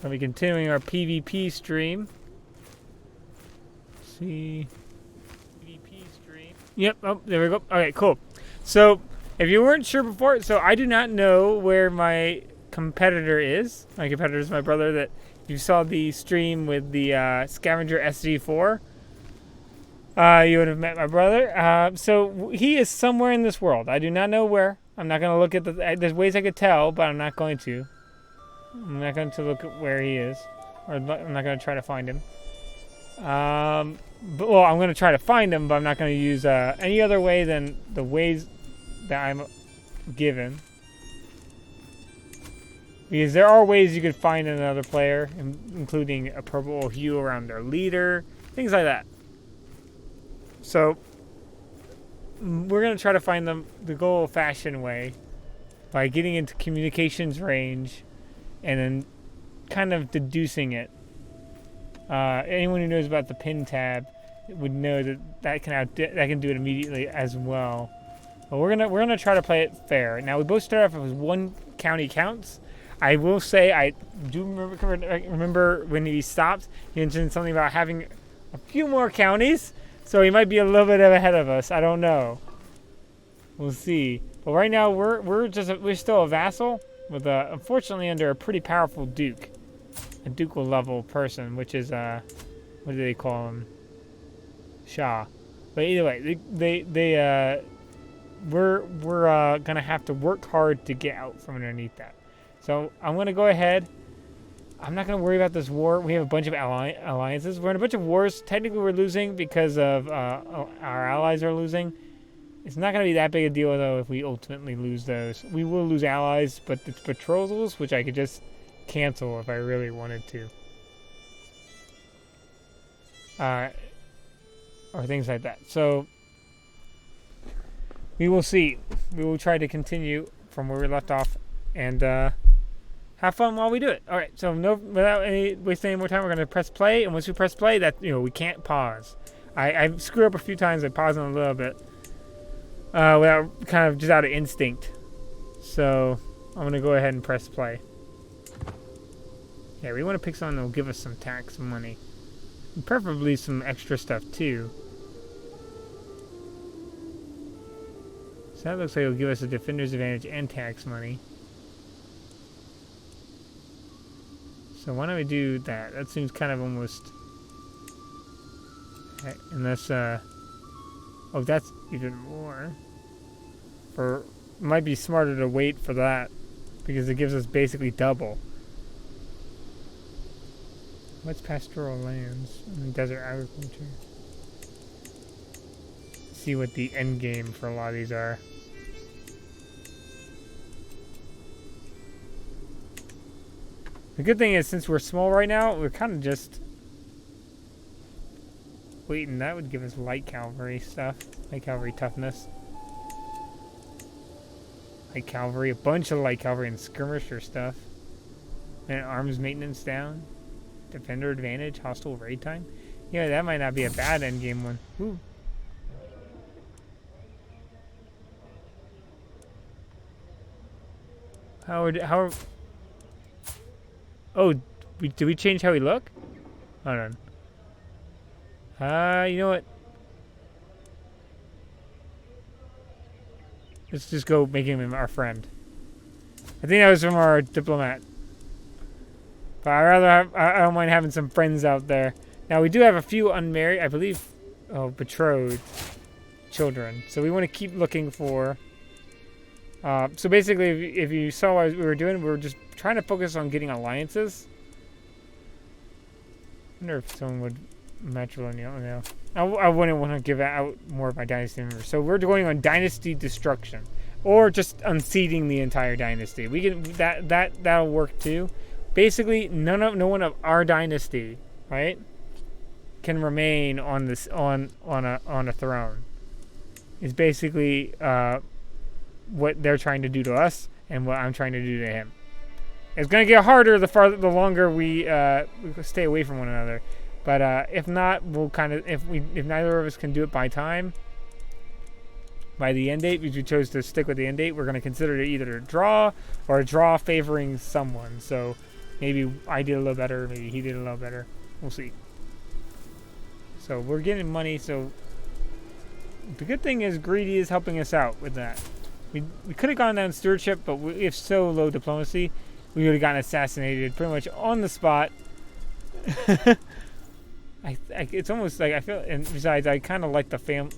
We'll be continuing our PvP stream. Let's see. PvP stream. Yep. Oh, there we go. Okay, cool. So, if you weren't sure before, so I do not know where my competitor is. My competitor is my brother that you saw the stream with the Scavenger SG4. You would have met my brother. So he is somewhere in this world. I do not know where. I'm not going to look at there's ways I could tell, but I'm not going to. I'm not going to look at where he is. Or I'm not going to try to find him. Well, I'm going to try to find him, but I'm not going to use any other way than the ways that I'm given. Because there are ways you could find another player, including a purple hue around their leader, things like that. So, we're going to try to find them the good old-fashioned way by getting into communications range and then kind of deducing it. Anyone who knows about the pin tab would know that can do it immediately as well. But we're gonna try to play it fair. Now we both start off with 1 county counts. I will say I do remember when he stopped, he mentioned something about having a few more counties, so he might be a little bit ahead of us. I don't know. We'll see. But right now we're still a vassal with unfortunately under a pretty powerful duke, a ducal level person, which is what do they call him? Shah. But either way, we're gonna have to work hard to get out from underneath that. So I'm gonna go ahead. I'm not gonna worry about this war. We have a bunch of alliances. We're in a bunch of wars. Technically, we're losing because of our allies are losing. It's not gonna be that big a deal though if we ultimately lose those. We will lose allies, but it's betrothals, which I could just cancel if I really wanted to. Or things like that. So we will see. We will try to continue from where we left off and have fun while we do it. All right. So without wasting any more time, we're gonna press play. And once we press play, we can't pause. I screw up a few times. I pause on a little bit without kind of just out of instinct. So I'm gonna go ahead and press play. Yeah, we want to pick something that will give us some tax money, and preferably some extra stuff too. So that looks like it'll give us a defender's advantage and tax money. So why don't we do that? That seems kind of almost... Unless, oh, that's even more. It might be smarter to wait for that, because it gives us basically double. What's pastoral lands and desert agriculture? See what the end game for a lot of these are. The good thing is, since we're small right now, we're kind of just waiting. That would give us light cavalry stuff, light cavalry toughness, light cavalry, a bunch of light cavalry and skirmisher stuff, and arms maintenance down, defender advantage, hostile raid time. Yeah, that might not be a bad end game one. Ooh. Oh, did we change how we look? Hold on. You know what? Let's just go making him our friend. I think that was from our diplomat. But I don't mind having some friends out there. Now, we do have a few unmarried, I believe, betrothed children. So we want to keep looking for... so basically, if you saw what we were doing, we were just trying to focus on getting alliances. I wonder if someone would matrilineal. No, I wouldn't want to give out more of my dynasty members. So we're going on dynasty destruction, or just unseating the entire dynasty. We can that'll work too. Basically, no one of our dynasty, right, can remain on a throne. It's basically what they're trying to do to us and what I'm trying to do to him. It's gonna get harder the longer we stay away from one another. But if not, we'll kind of if neither of us can do it by the end date, because we chose to stick with the end date, we're gonna consider it either a draw or a draw favoring someone. So Maybe I did a little better. Maybe he did a little better. We'll see. So we're getting money. So the good thing is Greedy is helping us out with that. We could have gone down stewardship, but we have so low diplomacy, we would have gotten assassinated pretty much on the spot. It's almost like I feel, and besides, I kind of like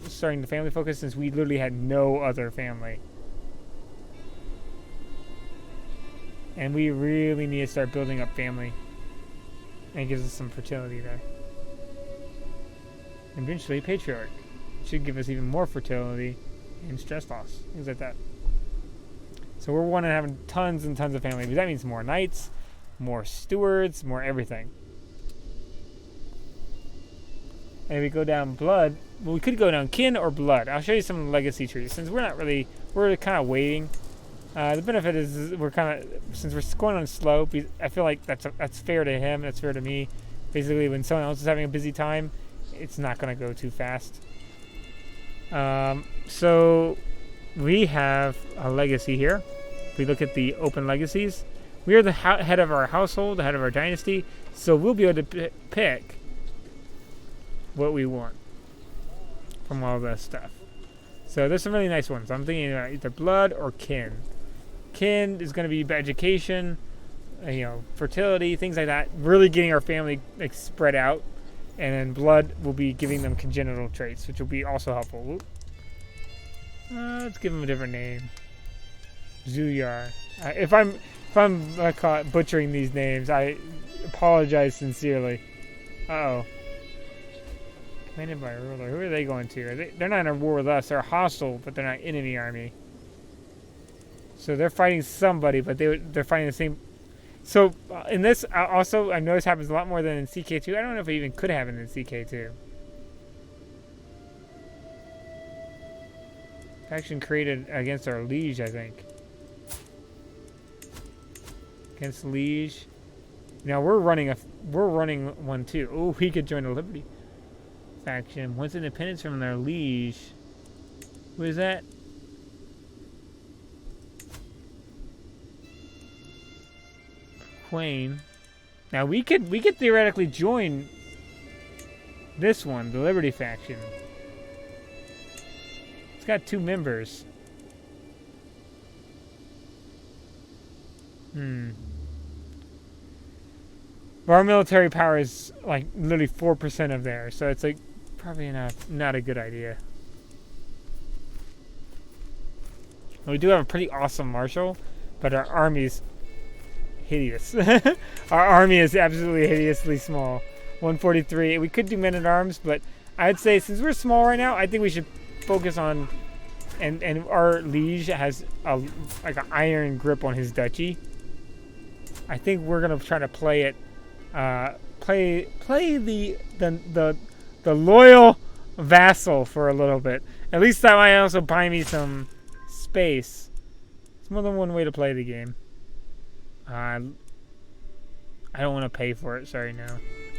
starting the family focus since we literally had no other family. And we really need to start building up family. And it gives us some fertility there. And eventually, patriarch. It should give us even more fertility and stress loss. Things like that. So we're wanting to have tons and tons of family. Because that means more knights, more stewards, more everything. And if we go down blood, well, we could go down kin or blood. I'll show you some legacy trees. Since we're kind of waiting. The benefit is we're kind of, since we're going on slow, I feel like that's fair to him, that's fair to me. Basically, when someone else is having a busy time, it's not going to go too fast. So we have a legacy here. If we look at the open legacies, we are the head of our household, the head of our dynasty, so we'll be able to pick what we want from all this stuff. So there's some really nice ones. I'm thinking about either blood or kin. Kin is going to be education, fertility, things like that. Really getting our family spread out, and then blood will be giving them congenital traits, which will be also helpful. Let's give them a different name. Zuyar. If I'm caught butchering these names, I apologize sincerely. Uh-oh. Commanded by a ruler. Who are they going to? They're not in a war with us. They're hostile, but they're not enemy army. So they're fighting somebody, but they're fighting the same. So in this, also, I've noticed happens a lot more than in CK2. I don't know if it even could happen in CK2. Faction created against our liege, I think. Against liege. Now we're running one too. Oh, we could join the Liberty faction. Once independence from their liege. Who is that? Quain. Now we could theoretically join this one, the Liberty faction. It's got 2 members. But our military power is like literally 4% of theirs, so it's like probably not a good idea. We do have a pretty awesome marshal, but our army's hideous. Our army is absolutely hideously small. 143. We could do men-at-arms, but I'd say since we're small right now, I think we should focus on, and our liege has like an iron grip on his duchy. I think we're gonna try to play it, play the loyal vassal for a little bit. At least that might also buy me some space. It's more than one way to play the game. I don't want to pay for it. Sorry, no.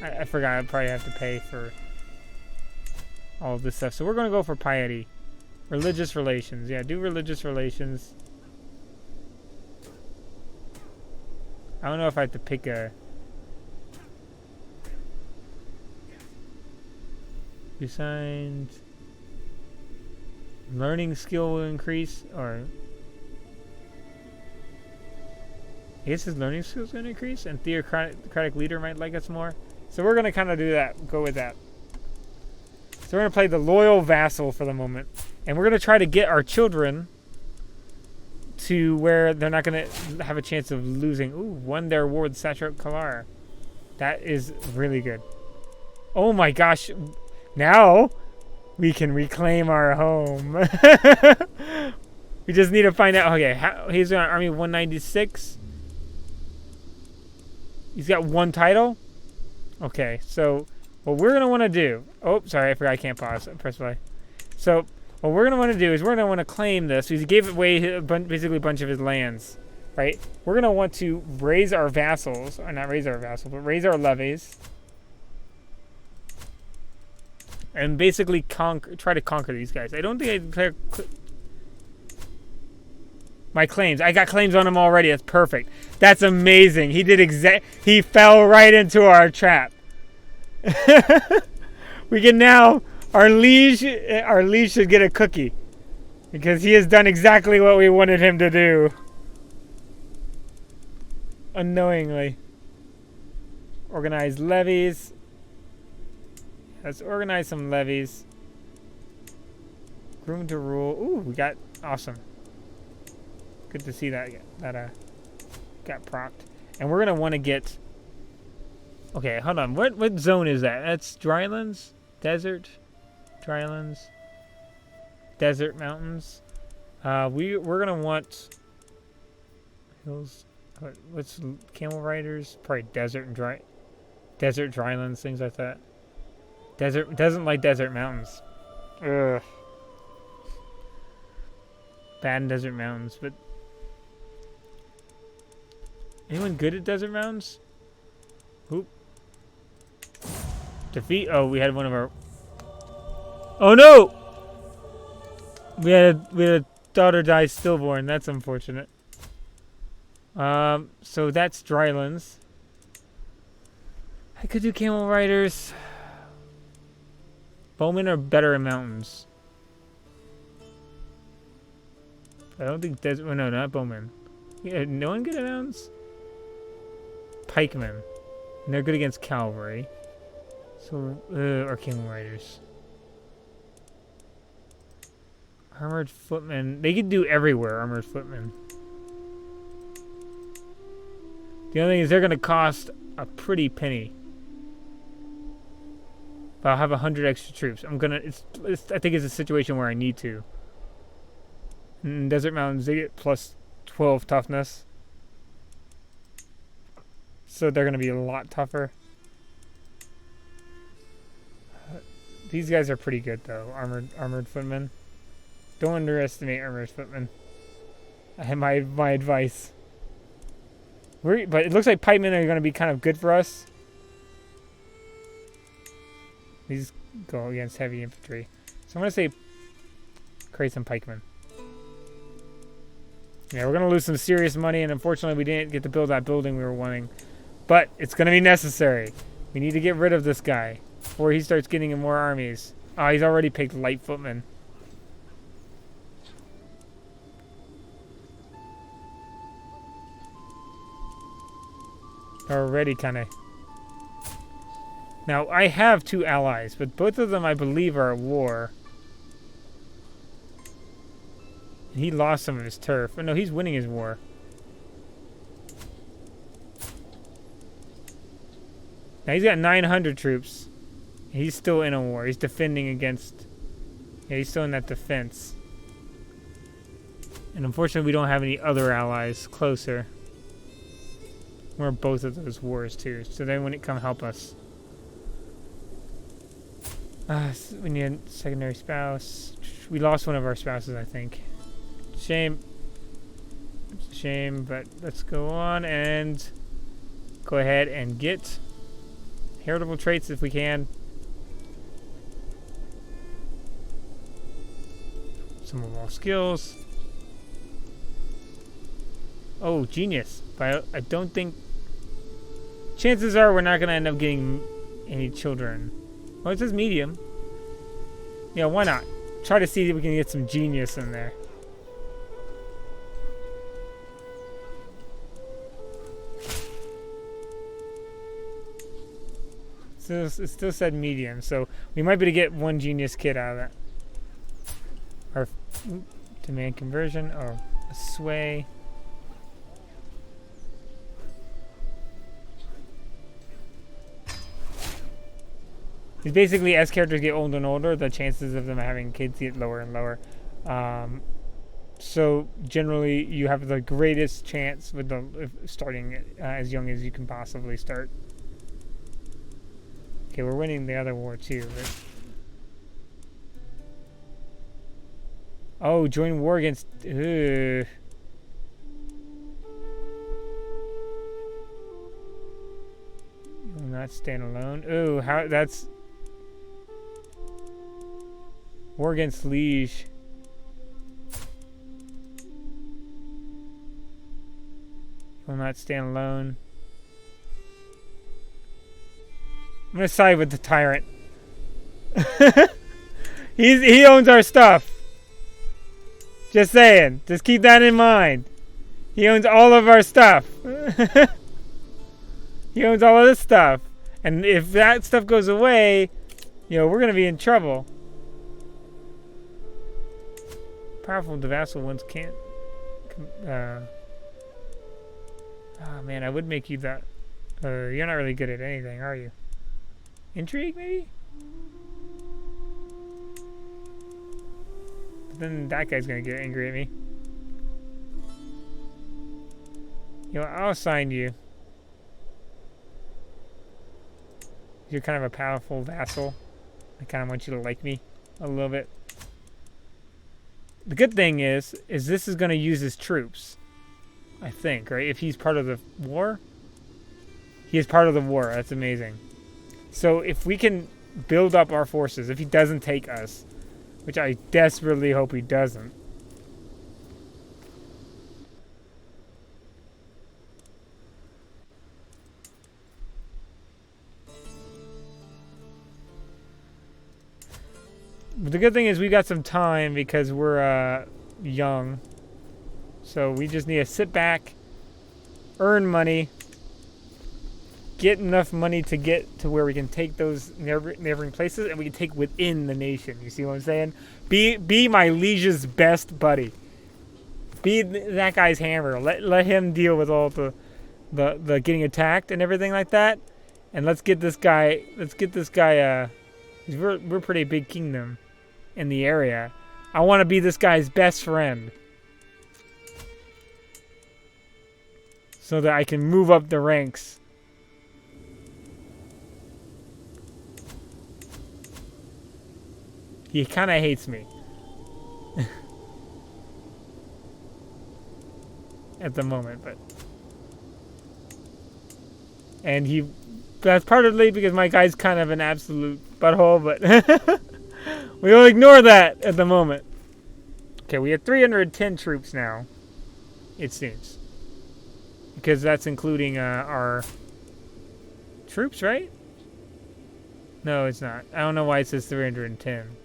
I forgot I'd probably have to pay for all of this stuff. So we're going to go for piety. Religious relations. Yeah, do religious relations. I don't know if I have to pick a... You signed... Learning skill will increase, or... I guess his learning skill is going to increase, and theocratic leader might like us more. So we're going to kind of do that, go with that. So we're going to play the loyal vassal for the moment. And we're going to try to get our children to where they're not going to have a chance of losing. Ooh, won their war with Satrap Kalar. That is really good. Oh my gosh. Now we can reclaim our home. We just need to find out. Okay, he's on Army 196. He's got 1 title. Okay, so what we're going to want to do... Oh, sorry, I forgot I can't pause. Press play. So what we're going to want to do is we're going to want to claim this. He gave away basically a bunch of his lands, right? We're going to want to raise our vassals. Or not raise our vassals, but raise our levies. And basically try to conquer these guys. I don't think I declare... My claims. I got claims on him already. That's perfect. That's amazing. He did he fell right into our trap. We can now, our liege should get a cookie. Because he has done exactly what we wanted him to do. Unknowingly. Organize levies. Let's organize some levies. Groom to rule. Ooh, we got awesome. Good to see that got propped. And we're gonna want to get. Okay, hold on. What zone is that? That's drylands, desert, drylands, desert mountains. We're gonna want hills. What's camel riders? Probably desert and drylands, things like that. Desert doesn't like desert mountains. Ugh. Bad in desert mountains, but anyone good at desert mountains? Oop. Defeat. Oh, we had one of our. Oh no! We had a daughter die stillborn. That's unfortunate. So that's drylands. I could do camel riders. Bowmen are better in mountains. I don't think desert. Oh, no, not bowmen. Yeah, no one good at mountains. Pikemen. And they're good against cavalry. So, or camel riders. Armored footmen. They could do everywhere, armored footmen. The only thing is they're going to cost a pretty penny. But I'll have 100 extra troops. I'm going to... I think it's a situation where I need to. In desert mountains, they get plus 12 toughness. So they're going to be a lot tougher. These guys are pretty good, though. Armored footmen. Don't underestimate armored footmen. I have my advice. But it looks like pikemen are going to be kind of good for us. These go against heavy infantry. So I'm going to say create some pikemen. Yeah, we're going to lose some serious money, and unfortunately we didn't get to build that building we were wanting. But it's going to be necessary. We need to get rid of this guy before he starts getting in more armies. Oh, he's already picked light footmen. Already kind of... Now, I have 2 allies, but both of them, I believe, are at war. He lost some of his turf. Oh, no, he's winning his war. Now, he's got 900 troops. He's still in a war. He's defending against... Yeah, he's still in that defense. And unfortunately, we don't have any other allies closer. We're both of those wars, too. So they wouldn't come help us. We need a secondary spouse. We lost one of our spouses, I think. Shame. Shame, but let's go on and go ahead and get heritable traits if we can. Some of all skills. Oh, genius. But I don't think... Chances are we're not going to end up getting any children. Oh, it says medium. Yeah, why not? Try to see if we can get some genius in there. So it still said medium, so we might be able to get 1 genius kid out of that. Or demand conversion, or a sway. It's basically, as characters get older and older, the chances of them having kids get lower and lower. So generally, you have the greatest chance with starting as young as you can possibly start. Okay, we're winning the other war too. But... Oh, join war against... Will not stand alone. Ooh, how... That's... War against liege. Will not stand alone. I'm gonna side with the tyrant. He owns our stuff. Just saying. Just keep that in mind. He owns all of our stuff. He owns all of this stuff. And if that stuff goes away, you know, we're going to be in trouble. Powerful the vassal ones can't. Oh man, I would make you that. You're not really good at anything, are you? Intrigue, maybe? Then that guy's gonna get angry at me. You know, I'll assign you. You're kind of a powerful vassal. I kind of want you to like me a little bit. The good thing is this is gonna use his troops. I think, right? If he's part of the war? He is part of the war. That's amazing. So if we can build up our forces, if he doesn't take us, which I desperately hope he doesn't. But the good thing is we got some time because we're young. So we just need to sit back, earn money, get enough money to get to where we can take those neighboring places, and we can take within the nation. You see what I'm saying? Be my liege's best buddy. Be that guy's hammer. Let him deal with all the getting attacked and everything like that. And let's get this guy. We're pretty big kingdom in the area. I want to be this guy's best friend, so that I can move up the ranks. He kind of hates me. At the moment, but... And that's partly because my guy's kind of an absolute butthole, but... We'll ignore that at the moment. Okay, we have 310 troops now. It seems. Because that's including our... troops, right? No, it's not. I don't know why it says 310.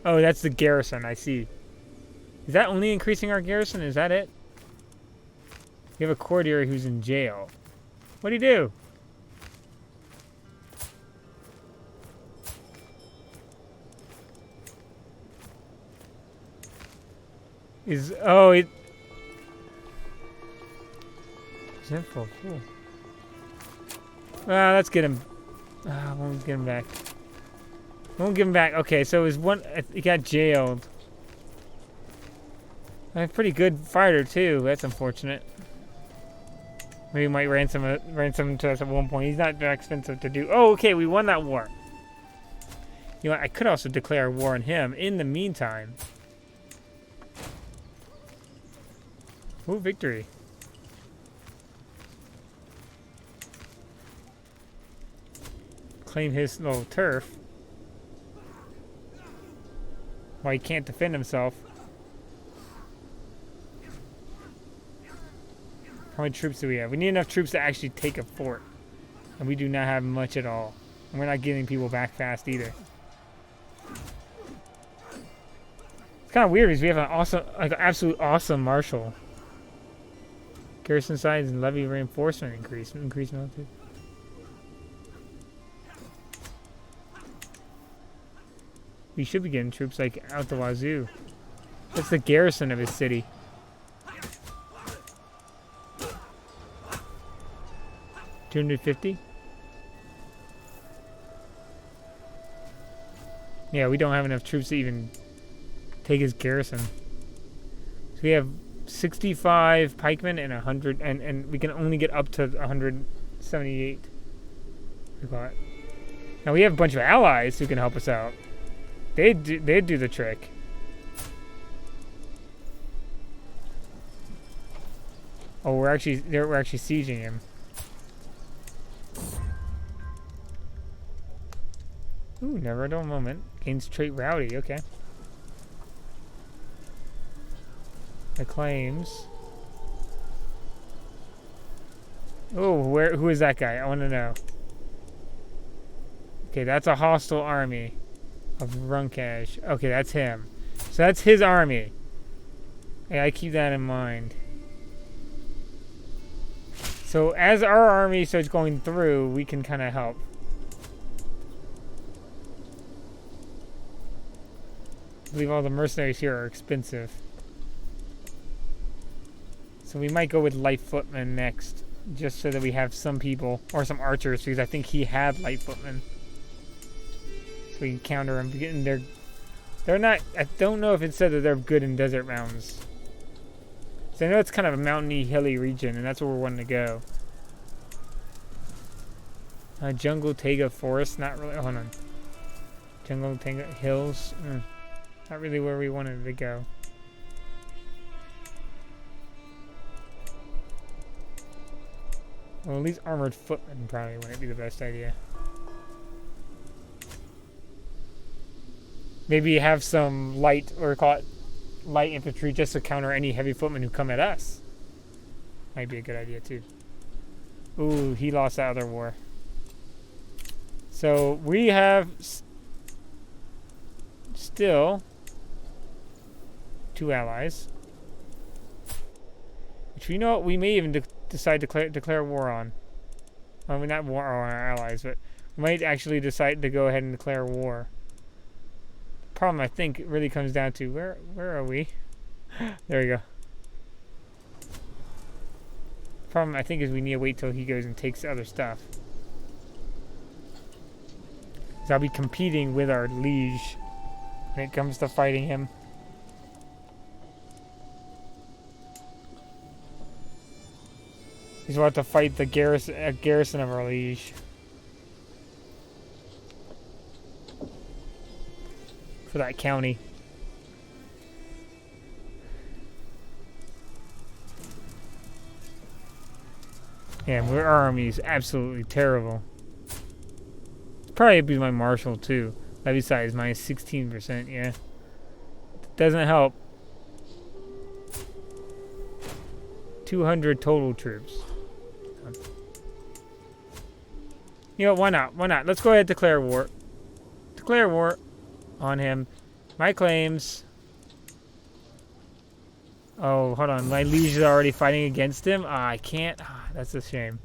Oh, that's the garrison, I see. Is that only increasing our garrison? Is that it? We have a courtier who's in jail. What'd he do? Resentful fool. Let's get him. Won't get him back. Won't give him back. Okay, so he got jailed. A pretty good fighter too. That's unfortunate. Maybe we might ransom him to us at one point. He's not that expensive to do. Oh, okay, we won that war. You know what? I could also declare war on him in the meantime. Ooh, victory. Claim his little turf. Why he can't defend himself. How many troops do we have? We need enough troops to actually take a fort. And we do not have much at all. And we're not getting people back fast either. It's kind of weird because we have an absolute awesome marshal. Garrison size and levy reinforcement increase military. We should be getting troops like out the wazoo. That's the garrison of his city. $250? Yeah, we don't have enough troops to even take his garrison. So we have 65 pikemen and 100, and we can only get up to 178. Now we have a bunch of allies who can help us out. They'd do the trick. Oh, we're actually sieging him. Ooh, never a dull moment. Gains trait rowdy. Okay. The claims. Oh, who is that guy? I want to know. Okay, that's a hostile army of Runkash. Okay, that's him. So that's his army. Yeah, I keep that in mind. So as our army starts going through, we can kind of help. I believe all the mercenaries here are expensive. So we might go with light footmen next, just so that we have some people, or some archers, because I think he had light footmen. So we can counter them. They're not, I don't know if it said that they're good in desert mountains. So I know it's kind of a mountainy, hilly region, and that's where we're wanting to go. Jungle Taiga Forest, not really, hold on. Jungle Taiga Hills, not really where we wanted to go. Well, at least armored footmen probably wouldn't be the best idea. Maybe have some light, or call it light infantry, just to counter any heavy footmen who come at us. Might be a good idea too. Ooh, he lost that other war. So we have still 2 allies, which we know we may even decide to declare war on. I mean, not war on our allies, but we might actually decide to go ahead and declare war. Problem, I think, it really comes down to where are we? There we go. Problem, I think, is we need to wait till he goes and takes other stuff. So I'll be competing with our liege when it comes to fighting him. He's about to fight the garrison of our liege. For that county. Yeah, our army is absolutely terrible. Probably be my marshal too. Levy size minus 16%, yeah. Doesn't help. 200 total troops. You know, why not? Why not? Let's go ahead and declare war. Declare war on him. My claims. Oh, hold on. My liege is already fighting against him. I can't. That's a shame.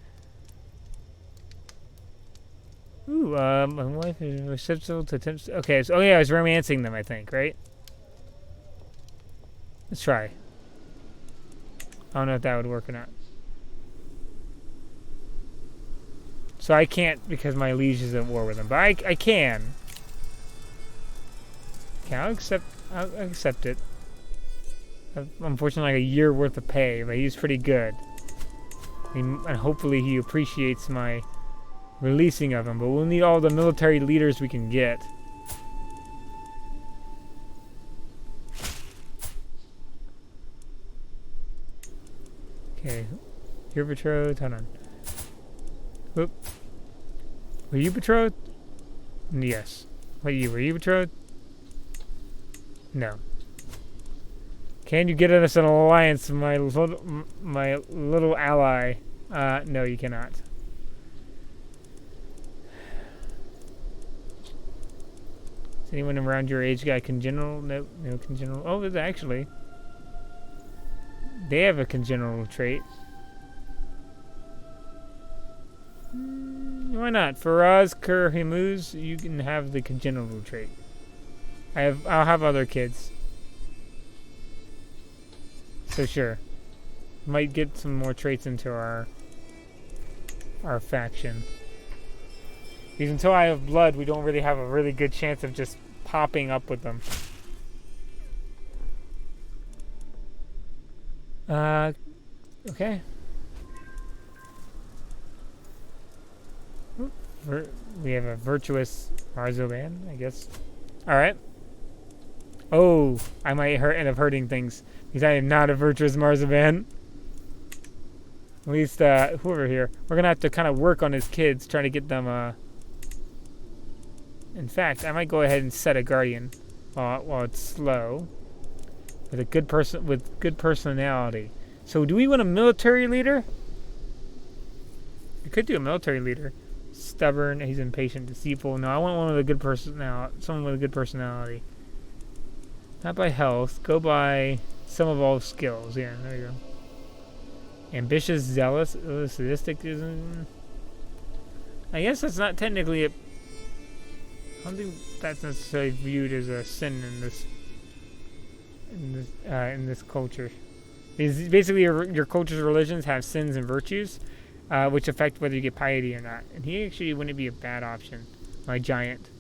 Ooh, my wife is receptive to attempts. Okay, so, oh yeah, I was romancing them, I think, right? Let's try. I don't know if that would work or not. So I can't because my liege is at war with him, but I can. Okay, I'll accept it. Unfortunately, like a year worth of pay, but he's pretty good. And hopefully he appreciates my releasing of him, but we'll need all the military leaders we can get. Okay, you're betrothed. Hold on. Whoop. Were you betrothed? Yes. Were you betrothed? No. Can you get us an alliance, my little ally? No, you cannot. Is anyone around your age got congenital? No congenital. Oh, actually, they have a congenital trait. Why not? Faraz Kurhimuz, you can have the congenital trait. I'll have other kids. So sure. Might get some more traits into our faction. Because until I have blood, we don't really have a really good chance of just popping up with them. Okay. We have a virtuous Marzoban, I guess. Alright. Oh, I might end up hurting things. Because I am not a virtuous Marzoban. At least, whoever here. We're going to have to kind of work on his kids, trying to get them, In fact, I might go ahead and set a guardian while it's slow. With a good personality. So do we want a military leader? I could do a military leader. Stubborn, he's impatient, deceitful. No, I want one with a good personality. Someone with a good personality. Not by health. Go by some of all skills. Yeah, there you go. Ambitious, zealous, sadistic. I guess that's not technically a... I don't think that's necessarily viewed as a sin in this culture. Because basically your culture's religions have sins and virtues, which affect whether you get piety or not. And he actually wouldn't be a bad option. My giant.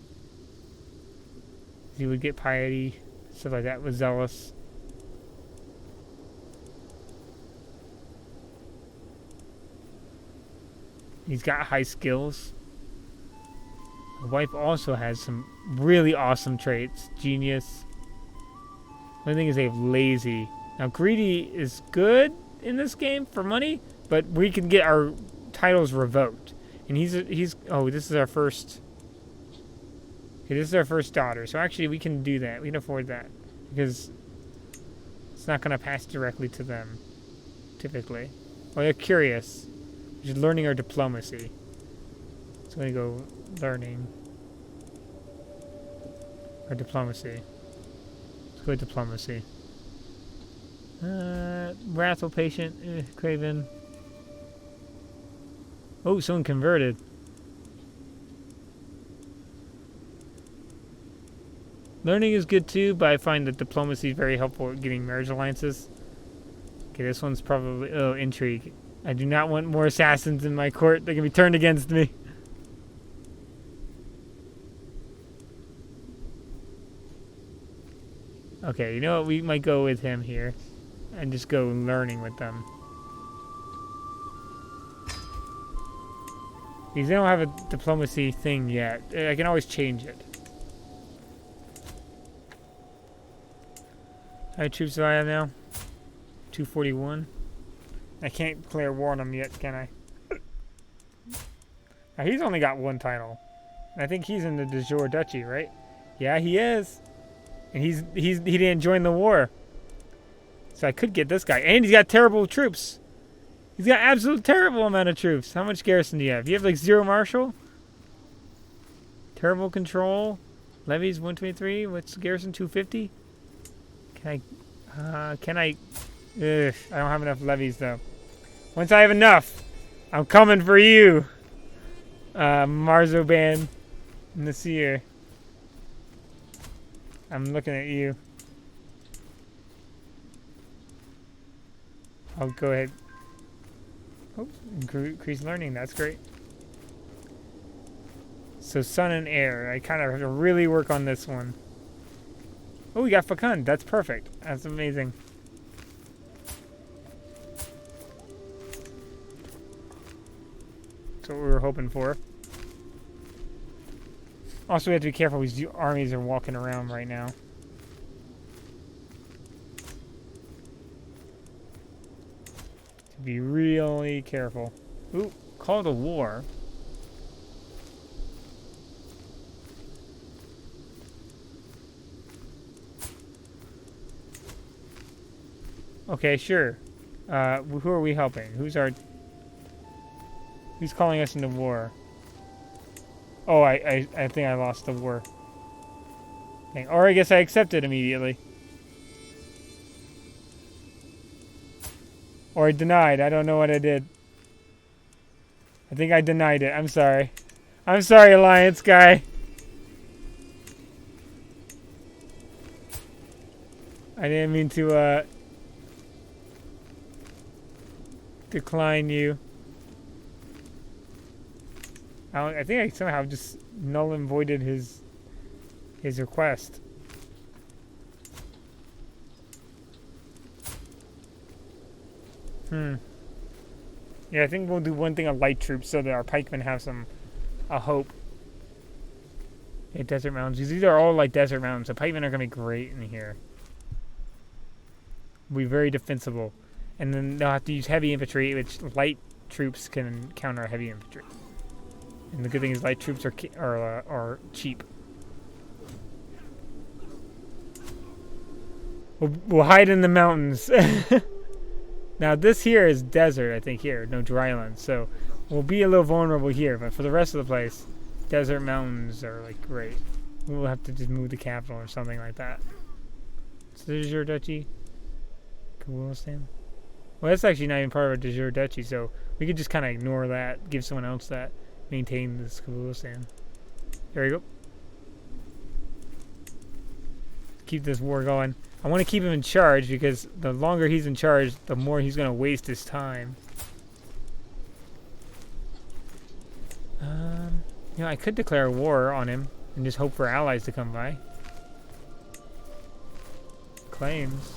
He would get piety, stuff like that, was zealous. He's got high skills. The wife also has some really awesome traits. Genius. The only thing is they have lazy. Now, greedy is good in this game for money, but we can get our titles revoked. And he's oh, this is our first. Okay, this is our first daughter. So actually, we can do that. We can afford that because it's not going to pass directly to them, typically. Well, they're curious, which is learning or diplomacy. So I'm going to go learning or diplomacy. Let's go with diplomacy. Wrathful, patient, craven. Oh, someone converted. Learning is good too, but I find that diplomacy is very helpful at getting marriage alliances. Okay, this one's probably... Oh, intrigue. I do not want more assassins in my court. They can be turned against me. Okay, you know what? We might go with him here. And just go learning with them. Because they don't have a diplomacy thing yet. I can always change it. How many troops do I have now? 241. I can't declare war on him yet, can I? Now, he's only got one title. I think he's in the de jure duchy, right? Yeah, he is. And he didn't join the war. So I could get this guy. And he's got terrible troops. He's got absolute terrible amount of troops. How much garrison do you have? You have like 0 marshal? Terrible control. Levies 123. What's the garrison? 250? Can I... Ugh, I don't have enough levies though. Once I have enough, I'm coming for you. Marzoban Nasir. I'm looking at you. I'll go ahead. Oh, increase learning. That's great. So son and heir. I kind of have to really work on this one. Oh, we got fecund. That's perfect. That's amazing. That's what we were hoping for. Also, we have to be careful because armies are walking around right now. To be really careful. Ooh, call to war. Okay, sure. Who are we helping? Who's calling us into war? Oh, I think I lost the war. Dang. Or I guess I accepted immediately. Or I denied. I don't know what I did. I think I denied it. I'm sorry. I'm sorry, Alliance guy. I didn't mean to, decline you. I think I somehow just null and voided his request. Yeah, I think we'll do one thing on light troops so that our pikemen have a hope. Yeah, desert mountains. These are all like desert mountains. The pikemen are gonna be great in here. Be very defensible, and then they'll have to use heavy infantry, which light troops can counter heavy infantry. And the good thing is light troops are cheap. We'll hide in the mountains. Now this here is desert, I think here. No dryland. So We'll be a little vulnerable here, but for the rest of the place, desert mountains are like great. We'll have to just move the capital or something like that. So there's your duchy. Kabulistan. Well, that's actually not even part of our de jure duchy, so we could just kind of ignore that, give someone else that, maintain this Kabulistan. There we go. Keep this war going. I want to keep him in charge because the longer he's in charge, the more he's going to waste his time. You know, I could declare war on him and just hope for allies to come by. Claims.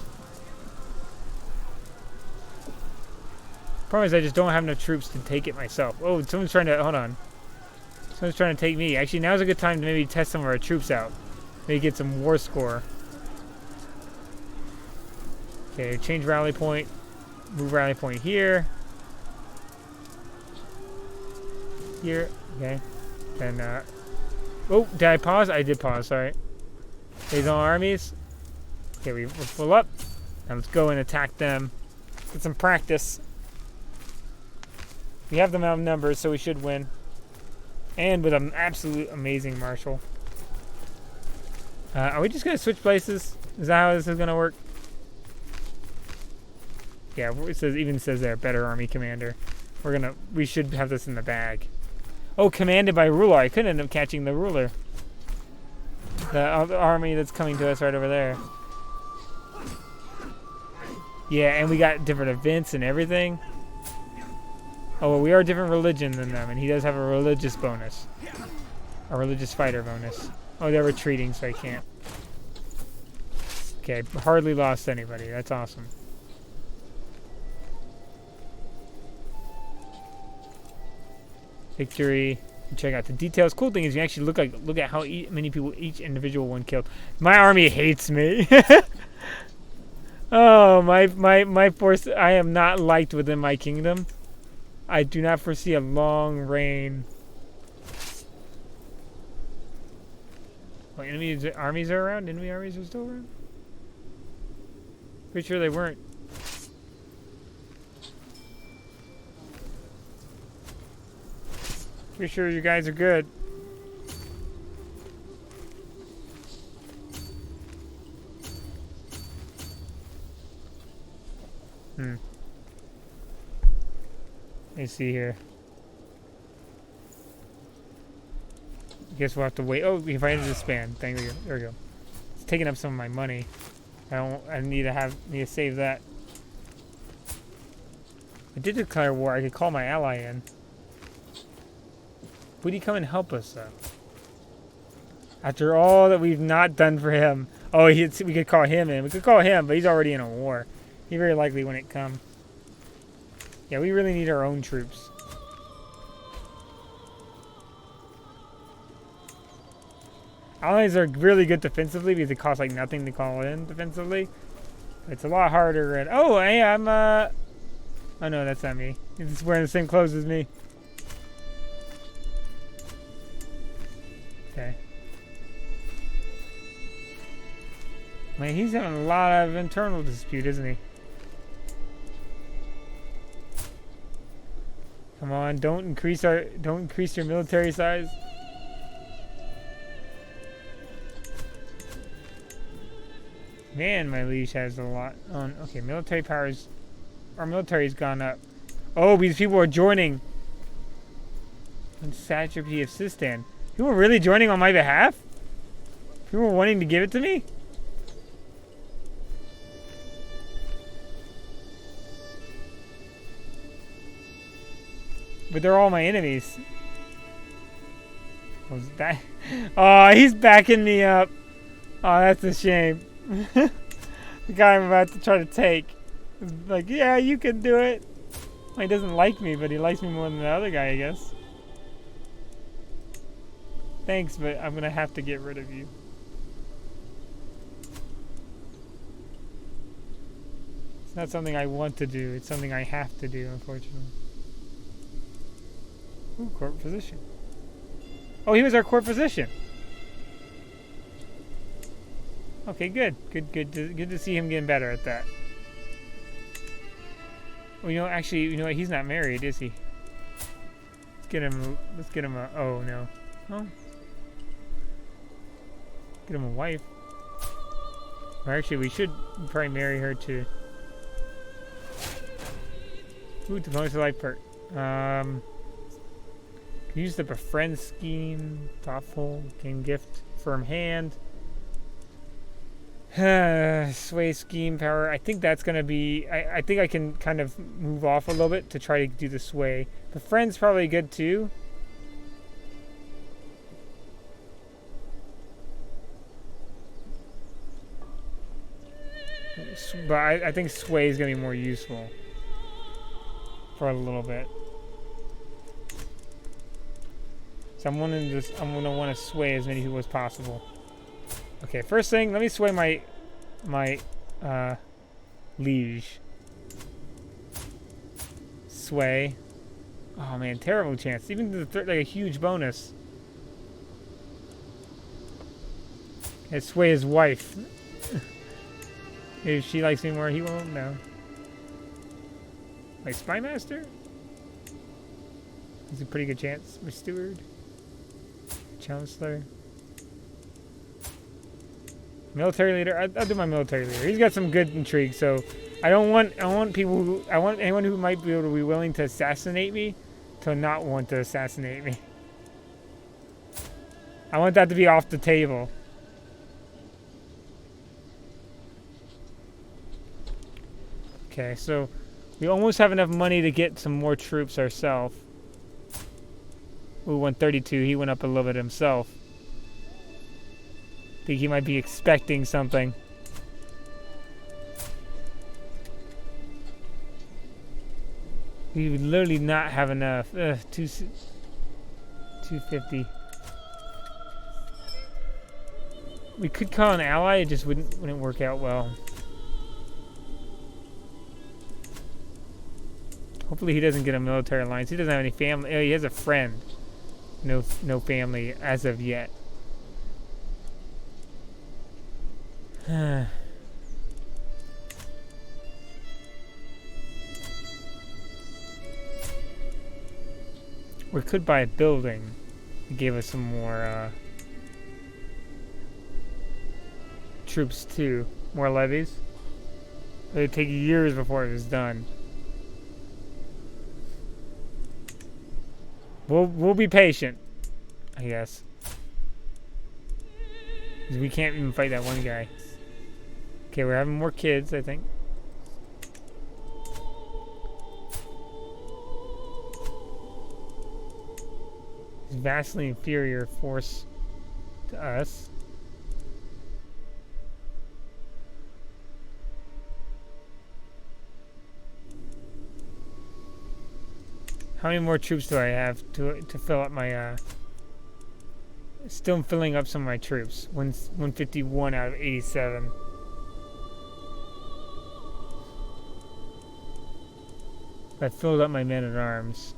Problem is I just don't have enough troops to take it myself. Oh, someone's trying to... Hold on. Someone's trying to take me. Actually, now's a good time to maybe test some of our troops out. Maybe get some war score. Okay, change rally point. Move rally point here. Here. Okay. Then, oh, did I pause? I did pause, sorry. These all armies. Okay, we're full up. Now let's go and attack them. Get some practice. We have them outnumbered, so we should win. And with an absolute amazing marshal. Are we just going to switch places? Is that how this is going to work? Yeah, it says, even says there, better army commander. We should have this in the bag. Oh, commanded by ruler. I could end up catching the ruler. The other army that's coming to us right over there. Yeah, and we got different events and everything. Oh, well, we are a different religion than them, and he does have a religious bonus. A religious fighter bonus. Oh, they're retreating, so I can't. Okay, hardly lost anybody. That's awesome. Victory. Check out the details. Cool thing is you actually look at how many people each individual one killed. My army hates me. Oh, my force. I am not liked within my kingdom. I do not foresee a long reign. Oh, enemy armies are around? Enemy armies are still around? Pretty sure they weren't. Pretty sure you guys are good. Let me see here. I guess we'll have to wait. Oh, we can find a disband. There we go. It's taking up some of my money. I need to save that. I did declare war. I could call my ally in. Would he come and help us though? After all that we've not done for him. Oh, we could call him in. We could call him, but he's already in a war. He very likely wouldn't come. Yeah, we really need our own troops. Allies are really good defensively because it costs like nothing to call in defensively. It's a lot harder. And oh, hey, I'm oh no, that's not me. He's wearing the same clothes as me. Okay. Man, he's having a lot of internal dispute, isn't he? Come on, don't increase your military size. Man, my liege has a lot on. Okay, military powers. Our military's gone up. Oh, these people are joining. Satrapy of Sistan. People are really joining on my behalf? People are wanting to give it to me? But they're all my enemies. Was that? Oh, he's backing me up. Oh, that's a shame. The guy I'm about to try to take is like, yeah, you can do it. Well, he doesn't like me, but he likes me more than the other guy, I guess. Thanks, but I'm going to have to get rid of you. It's not something I want to do. It's something I have to do, unfortunately. Ooh, court position. Oh, he was our court position. Okay, good. Good to see him getting better at that. Well, you know, actually, you know what? He's not married, is he? get him. Let's get him a. Oh no. Oh. Get him a wife. Or actually, we should probably marry her to. Ooh, to bonus life perk. Use the befriend scheme. Thoughtful. Gain gift. Firm hand. Sway scheme power. I think that's gonna be. I think I can kind of move off a little bit to try to do the sway. Befriend's probably good too. But I think sway is gonna be more useful for a little bit. So I'm gonna want to sway as many people as possible. Okay, first thing, let me sway my liege. Sway. Oh man, terrible chance. Even like a huge bonus. And sway his wife. If she likes me more, he won't know. My spy master? There's a pretty good chance. My steward. Chancellor. Military leader. I'll do my military leader. He's got some good intrigue, so I want anyone who might be able to be willing to assassinate me to not want to assassinate me. I want that to be off the table. Okay, so we almost have enough money to get some more troops ourselves. Ooh, 132. He went up a little bit himself. Think he might be expecting something. We would literally not have enough. 250. We could call an ally, it just wouldn't work out well. Hopefully he doesn't get a military alliance. He doesn't have any family. Oh, he has a friend. No family as of yet. We could buy a building. It gave us some more troops too. More levies. It would take years before it was done. We'll be patient, I guess. We can't even fight that one guy. Okay, we're having more kids, I think. He's vastly inferior force to us. How many more troops do I have to fill up my still filling up some of my troops. 151 out of 87. I filled up my men at arms.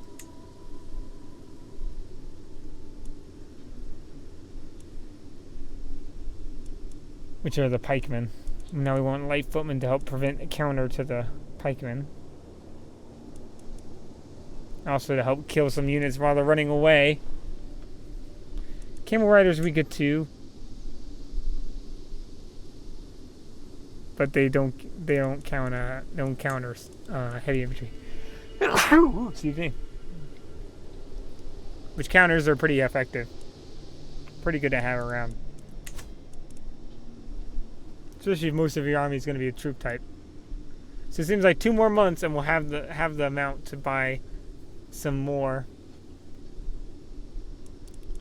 Which are the pikemen. Now we want light footmen to help prevent a counter to the pikemen. Also to help kill some units while they're running away. Camel riders we get too. But they don't counter heavy infantry. Excuse me. Which counters are pretty effective. Pretty good to have around. Especially if most of your army is going to be a troop type. So it seems like 2 more months and we'll have the amount to buy some more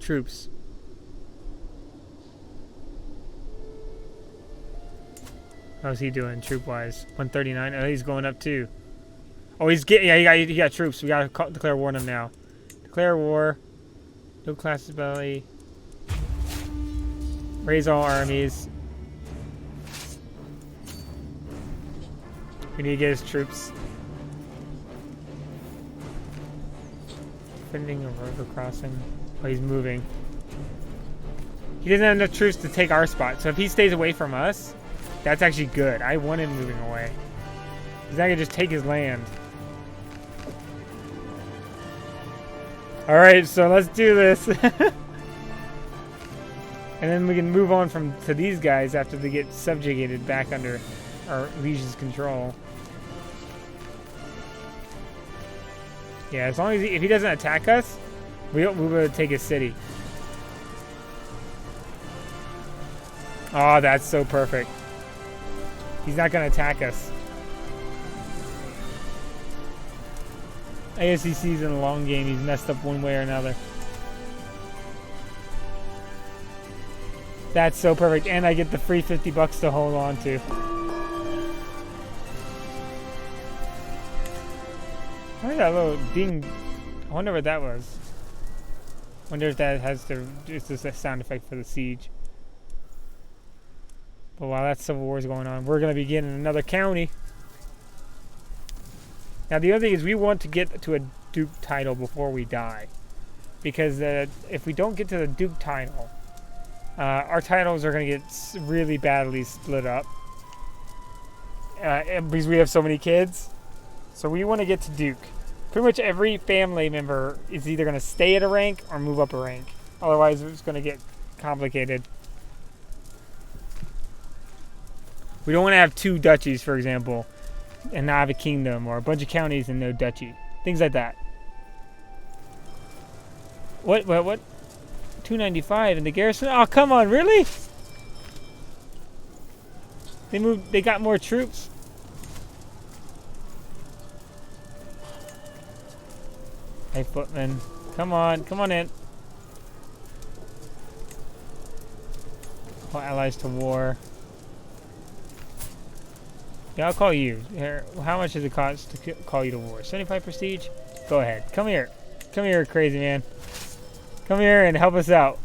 troops. How's he doing troop wise? 139. Oh, he's going up too. Oh, he got troops. We gotta declare war on him now. Declare war. No classes belly. Raise all armies. We need to get his troops. Defending a river crossing. Oh, he's moving. He doesn't have enough troops to take our spot. So if he stays away from us, that's actually good. I want him moving away. Because I can just take his land. All right, so let's do this. And then we can move on to these guys after they get subjugated back under our liege's control. Yeah, as long as if he doesn't attack us, we will take his city. Oh, that's so perfect. He's not going to attack us. I guess he sees in the long game he's messed up one way or another. That's so perfect. And I get the free $50 to hold on to. Where's that little ding? I wonder what that was. Wonder if that has to. It's just a sound effect for the siege. But while that civil war is going on, we're going to begin in another county. Now the other thing is we want to get to a duke title before we die, because if we don't get to the duke title, our titles are going to get really badly split up because we have so many kids. So we want to get to duke. Pretty much every family member is either going to stay at a rank or move up a rank. Otherwise, it's going to get complicated. We don't want to have 2 duchies, for example, and not have a kingdom, or a bunch of counties and no duchy. Things like that. What? 295 in the garrison? Oh, come on, really? They got more troops. Hey, footman. Come on in. Call allies to war. Yeah, I'll call you. Here, how much does it cost to call you to war? 75 prestige? Go ahead. Come here. Come here, crazy man. Come here and help us out.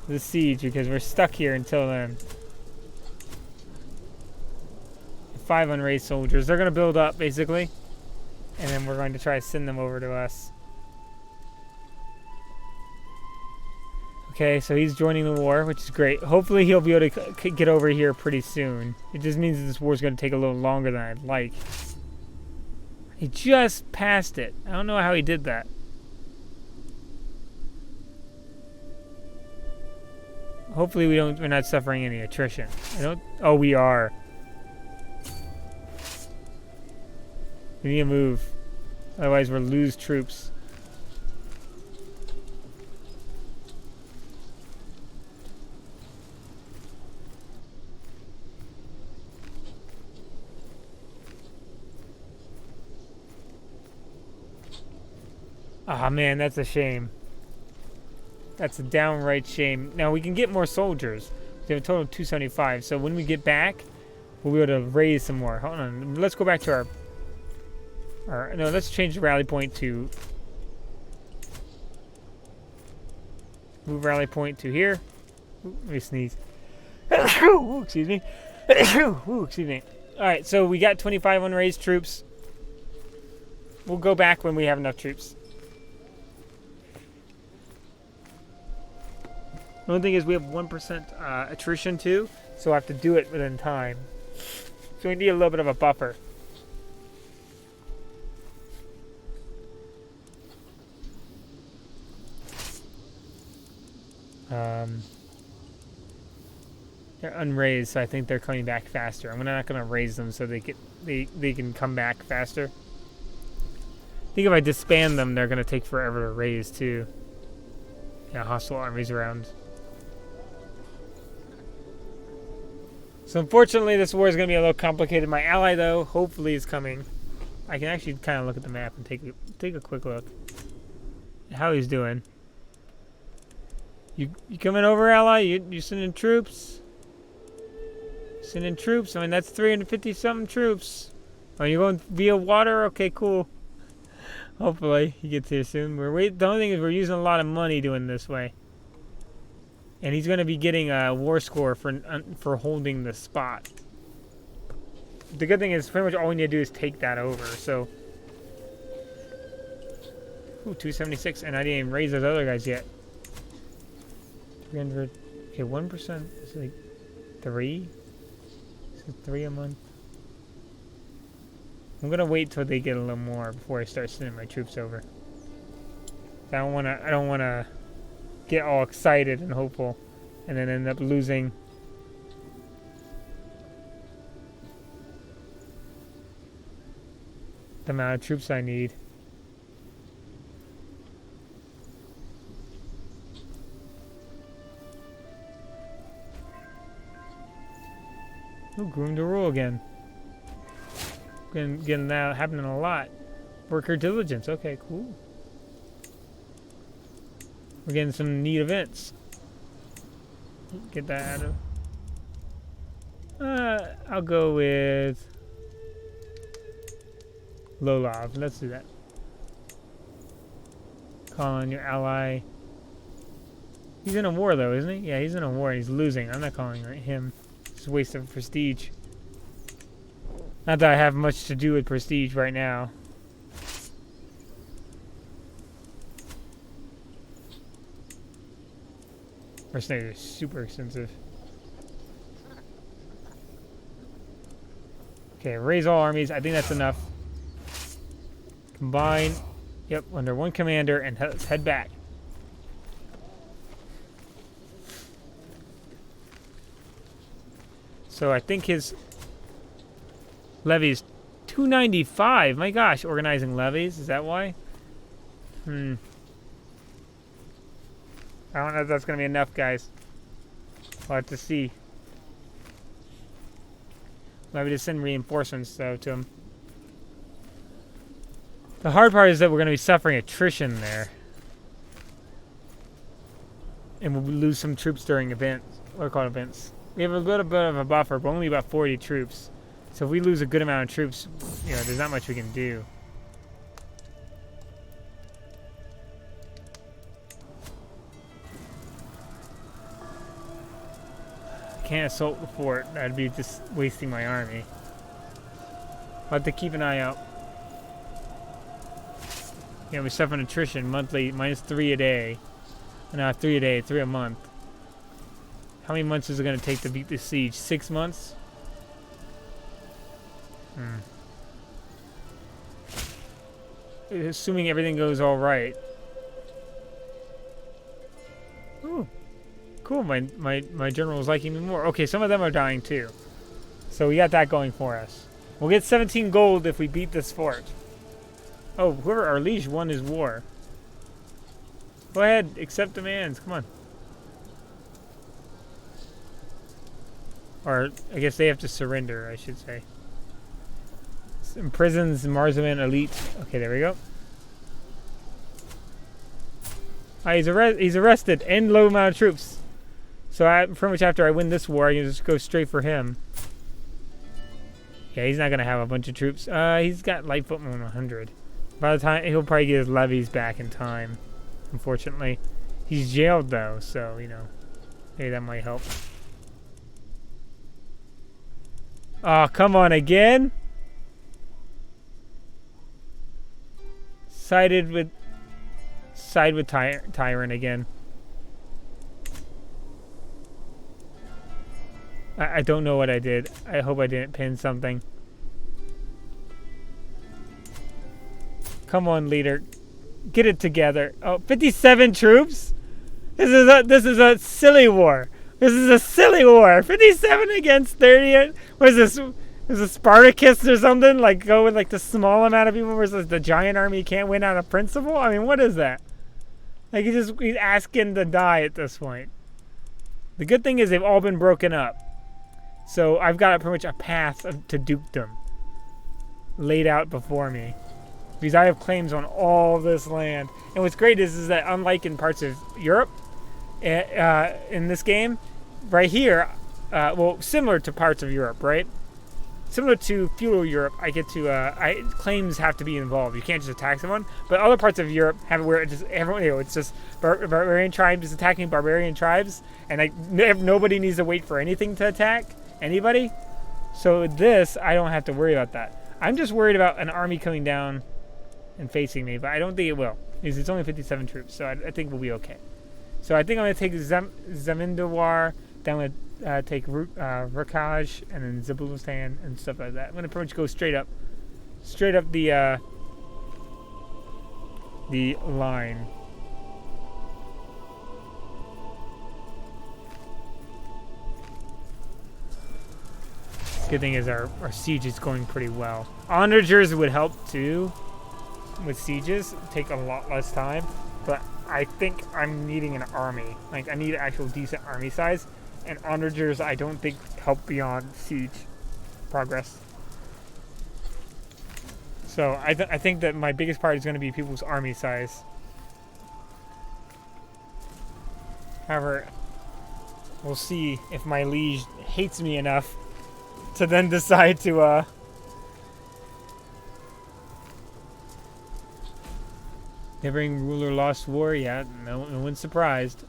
The siege, because we're stuck here until then. 5 unraised soldiers. They're going to build up, basically. And then we're going to try to send them over to us. Okay, so he's joining the war, which is great. Hopefully he'll be able to get over here pretty soon. It just means that this war is going to take a little longer than I'd like. He just passed it. I don't know how he did that. Hopefully we're not suffering any attrition. Oh, we are. We need to move. Otherwise we'll lose troops. Ah, man, that's a shame. That's a downright shame. Now, we can get more soldiers. We have a total of 275. So when we get back, we'll be able to raise some more. Hold on. Let's go back to no, let's change the rally point to... Move rally point to here. Ooh, let me sneeze. Ooh, excuse me. Ooh, excuse me. Alright, so we got 25 unraised troops. We'll go back when we have enough troops. The only thing is we have 1% attrition too, so I have to do it within time. So we need a little bit of a buffer. They're unraised, so I think they're coming back faster. I'm not going to raise them so they can come back faster. I think if I disband them, they're going to take forever to raise too. Yeah, hostile armies around. So unfortunately, this war is going to be a little complicated. My ally, though, hopefully is coming. I can actually kind of look at the map and take a quick look at how he's doing. You coming over, ally? You sending troops? Sending troops? I mean, that's 350-something troops. Oh, you're going via water? Okay, cool. Hopefully, he gets here soon. The only thing is we're using a lot of money doing this way. And he's going to be getting a war score for holding the spot. The good thing is pretty much all we need to do is take that over. So, ooh, 276, and I didn't even raise those other guys yet. 300. Okay, 1%. It's like 3. It's 3 a month. I'm going to wait till they get a little more before I start sending my troops over. I don't wanna get all excited and hopeful, and then end up losing. The amount of troops I need. Ooh, groom to rule again. Getting that happening a lot. Worker diligence. Okay, cool. We're getting some neat events. Get that out of. I'll go with Lolov. Let's do that. Call on your ally. He's in a war though, isn't he? Yeah, he's in a war. He's losing. I'm not calling him. It's a waste of prestige. Not that I have much to do with prestige right now. Mercenaries are super expensive. Okay, raise all armies. I think that's enough. Combine. Yep, under one commander, and let's head back. So I think his levies 295. My gosh, organizing levies. Is that why? I don't know if that's going to be enough, guys. We'll have to see. Maybe to send reinforcements, though, to him. The hard part is that we're going to be suffering attrition there. And we'll lose some troops during events. What are called events? We have a little bit of a buffer, but only about 40 troops. So if we lose a good amount of troops, you know, there's not much we can do. Can't assault the fort. That'd be just wasting my army. I'll have to keep an eye out. Yeah, we suffer an attrition monthly, -3 a day. No, 3 a day, 3 a month. How many months is it going to take to beat this siege? 6 months? Assuming everything goes all right. Ooh. Cool, my general is liking me more. Okay, some of them are dying too. So we got that going for us. We'll get 17 gold if we beat this fort. Oh, whoever our liege won his war. Go ahead, accept demands. Come on. Or I guess they have to surrender, I should say. Imprisons Marzaman elite. Okay, there we go. He's arrested and low amount of troops. So pretty much after I win this war, I can just go straight for him. Yeah, he's not gonna have a bunch of troops. He's got light footmen 100. By the time he'll probably get his levies back in time. Unfortunately, he's jailed though, so you know, maybe that might help. Oh, come on again! Side with Tyrant again. I don't know what I did. I hope I didn't pin something. Come on, leader. Get it together. Oh, 57 troops? This is a silly war. This is a silly war. 57 against 30. What is this? Is it Spartacus or something? Like go with like the small amount of people versus the giant army can't win out of principle? I mean, what is that? Like he's asking to die at this point. The good thing is they've all been broken up. So I've got pretty much a path to dukedom laid out before me. Because I have claims on all this land. And what's great is that unlike in parts of Europe, in this game, right here, well, similar to parts of Europe, right? Similar to feudal Europe, I get to, claims have to be involved. You can't just attack someone. But other parts of Europe have it where it just, everyone, you know, it's just barbarian tribes attacking barbarian tribes. And like nobody needs to wait for anything to attack anybody. So this, I don't have to worry about that. I'm just worried about an army coming down and facing me, but I don't think it will. Because it's only 57 troops, so I think we'll be okay. So I think I'm going to take Zamindawar, then I'm going to take Rakaj, and then Zabulistan, and stuff like that. I'm going to pretty much go straight up the line. Good thing is our siege is going pretty well. Onagers would help too with sieges. Take a lot less time. But I think I'm needing an army. Like, I need an actual decent army size. And onagers, I don't think help beyond siege progress. So I think that my biggest part is going to be people's army size. However, we'll see if my liege hates me enough to then decide to Neighboring ruler lost war. Yeah, no one's surprised.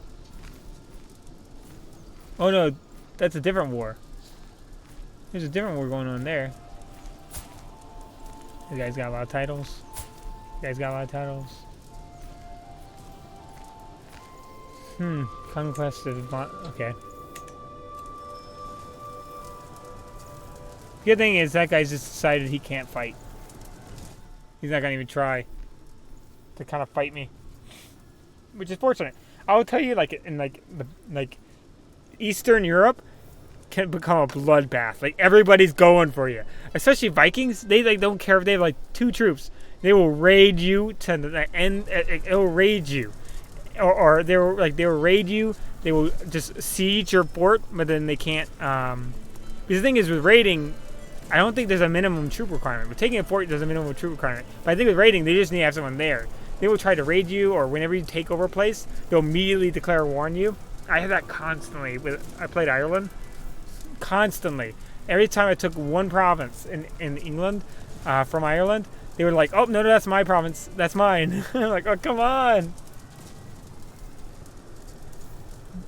Oh no, that's a different war. There's a different war going on there. You guys got a lot of titles. Conquest of... Okay. Good thing is that guy's just decided he can't fight. He's not gonna even try to kind of fight me, which is fortunate. I will tell you, like in like Eastern Europe can become a bloodbath. Like everybody's going for you, especially Vikings. They like don't care if they have like 2 troops. They will raid you to the end. It'll raid you, or they will raid you. They will just siege your port, but then they can't. Because the thing is with raiding, I don't think there's a minimum troop requirement. But taking a fort, there's a minimum troop requirement. But I think with raiding, they just need to have someone there. They will try to raid you, or whenever you take over a place, they'll immediately declare war on you. I have that constantly. I played Ireland. Constantly. Every time I took one province in England from Ireland, they were like, oh, no, that's my province. That's mine. I'm like, oh, come on.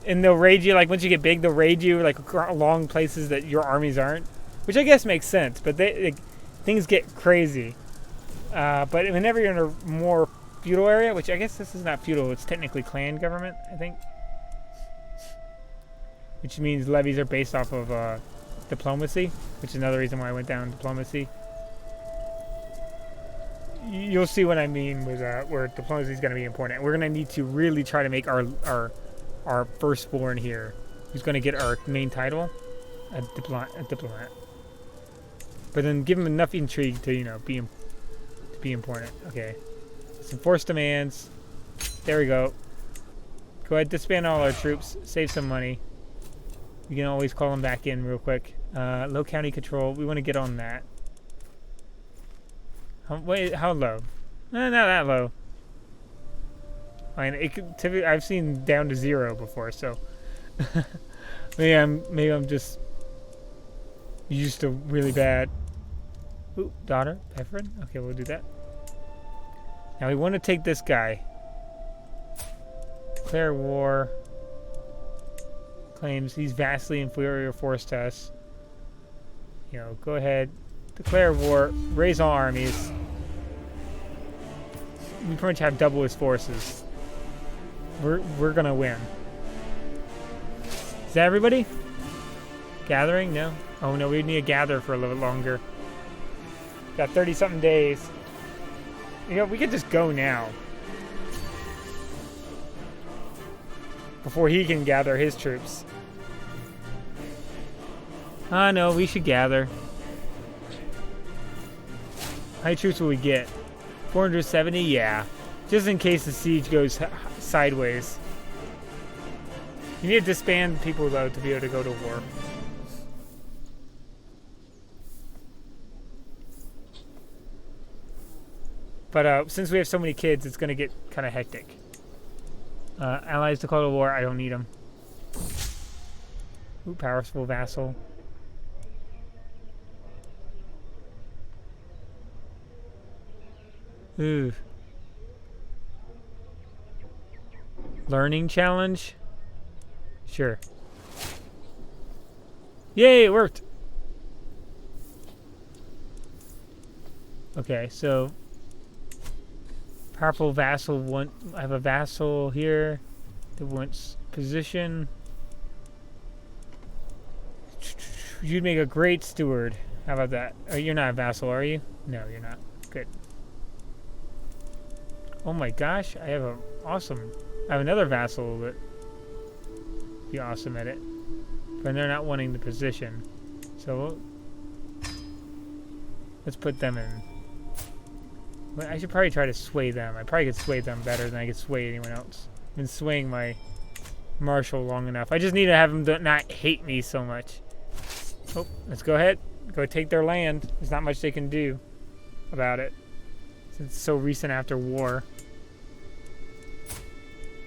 And they'll raid you, like, once you get big, they'll raid you, like, along places that your armies aren't. Which I guess makes sense, but things get crazy. But whenever you're in a more feudal area, which I guess this is not feudal, it's technically clan government, I think. Which means levies are based off of diplomacy, which is another reason why I went down diplomacy. You'll see what I mean with where diplomacy is going to be important. We're going to need to really try to make our firstborn here, who's going to get our main title, a diplomat. But then give him enough intrigue to be important. Okay, some force demands. There we go. Go ahead, disband all our troops. Save some money. You can always call them back in real quick. Low county control. We want to get on that. How low? Not that low. I mean, typically I've seen down to 0 before, so maybe I'm just used to really bad. Ooh, daughter, Ephraim. Okay, we'll do that. Now we want to take this guy. Declare war. Claims he's vastly inferior force to us. Go ahead. Declare war. Raise all armies. We pretty much have double his forces. We're gonna win. Is that everybody? Gathering? No. Oh no, we need to gather for a little bit longer. Got 30-something days. We could just go now. Before he can gather his troops. No, we should gather. How many troops will we get? 470? Yeah. Just in case the siege goes sideways. You need to disband people, though, to be able to go to war. But since we have so many kids, it's going to get kind of hectic. Allies to call to war. I don't need them. Ooh, powerful vassal. Ooh. Learning challenge? Sure. Yay, it worked! Okay, so powerful vassal I have a vassal here that wants position. You'd make a great steward. How about that? Oh, you're not a vassal, are you? No, you're not. Good. Oh my gosh, I have another vassal that would be awesome at it. But they're not wanting the position. So Let's put them in. Well, I should probably try to sway them. I probably could sway them better than I could sway anyone else. I've been swaying my marshal long enough. I just need to have them not hate me so much. Oh, let's go ahead. Go take their land. There's not much they can do about it, since it's so recent after war.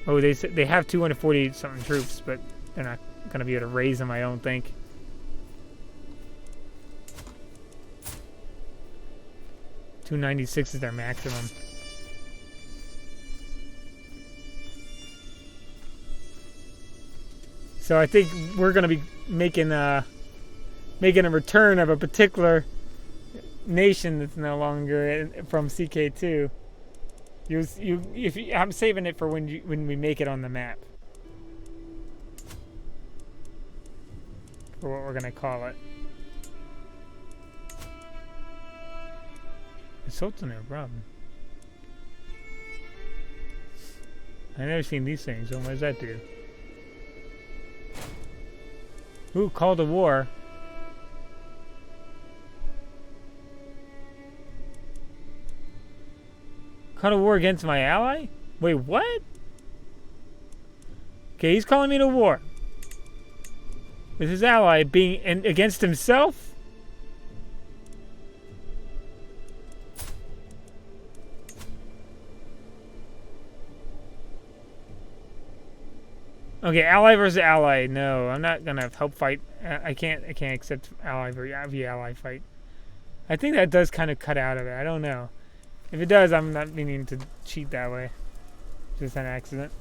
Oh, they have 240 something troops, but they're not gonna be able to raise them, I don't think. $296 is their maximum. So I think we're gonna be making a return of a particular nation that's no longer from CK2. I'm saving it for when we make it on the map. For what we're gonna call it. It's also no problem. I've never seen these things, so what does that do? Ooh, call to war. Call to war against my ally? Wait, what? Okay, he's calling me to war. With his ally being against himself? Okay, ally versus ally. No, I'm not gonna help fight. I can't accept ally versus ally fight. I think that does kind of cut out of it. I don't know. If it does, I'm not meaning to cheat that way. Just an accident.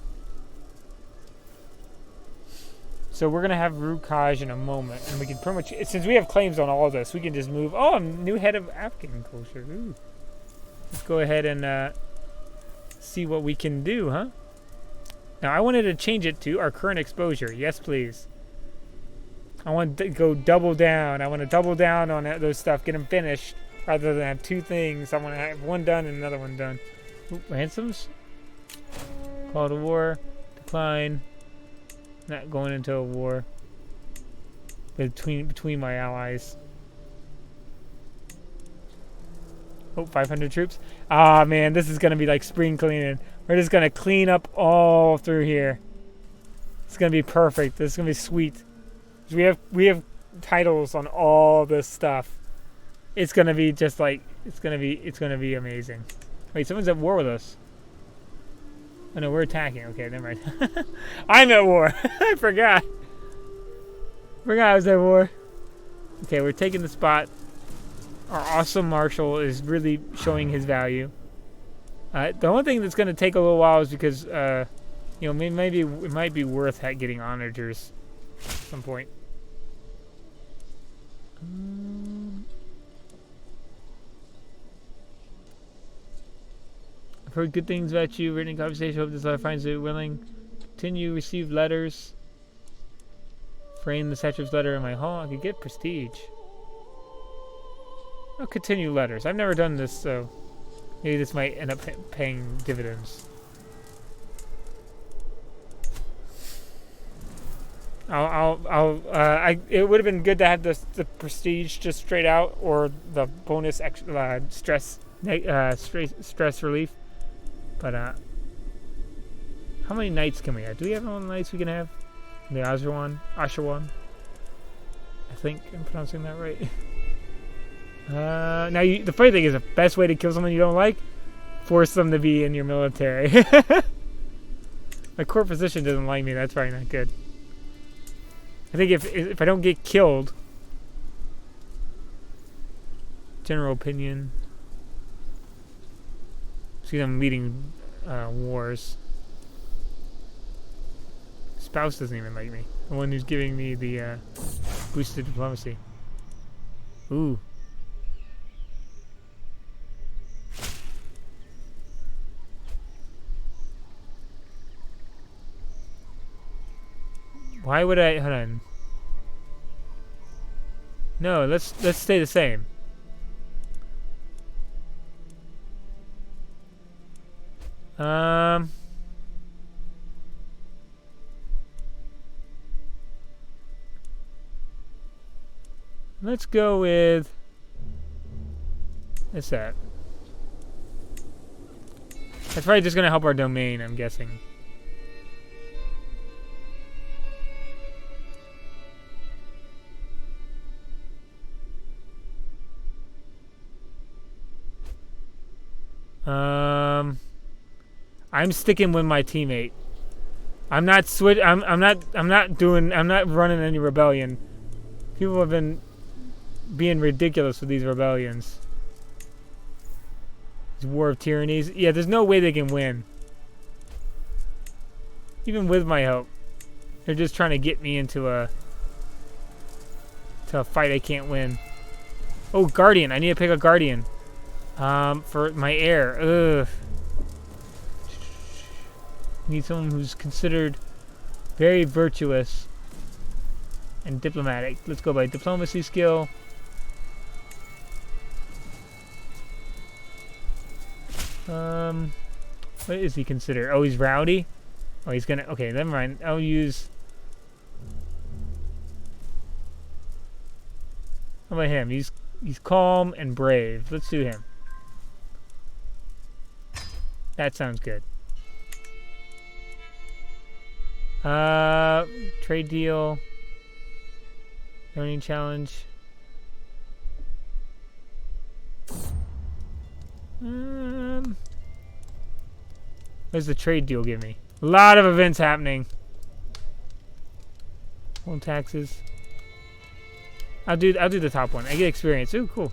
So we're gonna have Rukaj in a moment, and we can pretty much, since we have claims on all this, we can just move. Oh, new head of African culture. Ooh. Let's go ahead and see what we can do, huh? Now I wanted to change it to our current exposure. Yes, please. I want to go double down. I want to double down on those stuff, get them finished, rather than have two things. I want to have one done and another one done. Ooh, ransoms. Call to war. Decline. Not going into a war between my allies. Oh, 500 troops. Ah, man, this is gonna be like spring cleaning. We're just gonna clean up all through here. It's gonna be perfect. This is gonna be sweet. We have titles on all this stuff. It's gonna be just like it's gonna be amazing. Wait, someone's at war with us. Oh no, we're attacking. Okay, never mind. I'm at war. I forgot. I was at war. Okay, we're taking the spot. Our awesome marshal is really showing his value. The only thing that's going to take a little while is because, you know, maybe it might be worth getting onagers at some point. I've heard good things about you. Written in conversation. Hope this letter finds you willing. Continue. Receive letters. Frame the satrap's letter in my hall. I could get prestige. I'll continue letters. I've never done this, so maybe this might end up paying dividends. It would have been good to have the prestige just straight out, or the bonus stress relief. But how many knights can we have? Do we have all the knights we can have? The Ashawan. I think I'm pronouncing that right. Now, the funny thing is, the best way to kill someone you don't like, force them to be in your military. My court physician doesn't like me. That's probably not good. I think if I don't get killed, general opinion. See, I'm leading wars. Spouse doesn't even like me. The one who's giving me the boosted diplomacy. Ooh. Why would I? Hold on. No, let's stay the same. Let's go with What's that? That's probably just gonna help our domain, I'm guessing. I'm sticking with my teammate. I'm not running any rebellion. People have been being ridiculous with these rebellions. This war of tyrannies. Yeah, there's no way they can win. Even with my help. They're just trying to get me into a fight I can't win. Oh, Guardian. I need to pick a Guardian. For my heir. Ugh. Need someone who's considered very virtuous and diplomatic. Let's go by diplomacy skill. What is he considered? Oh, he's rowdy? Oh, he's gonna... Okay, never mind. I'll use... How about him? He's calm and brave. Let's do him. That sounds good. Trade deal. Learning challenge. What does the trade deal give me? A lot of events happening. Home taxes. I'll do the top one. I get experience. Ooh, cool.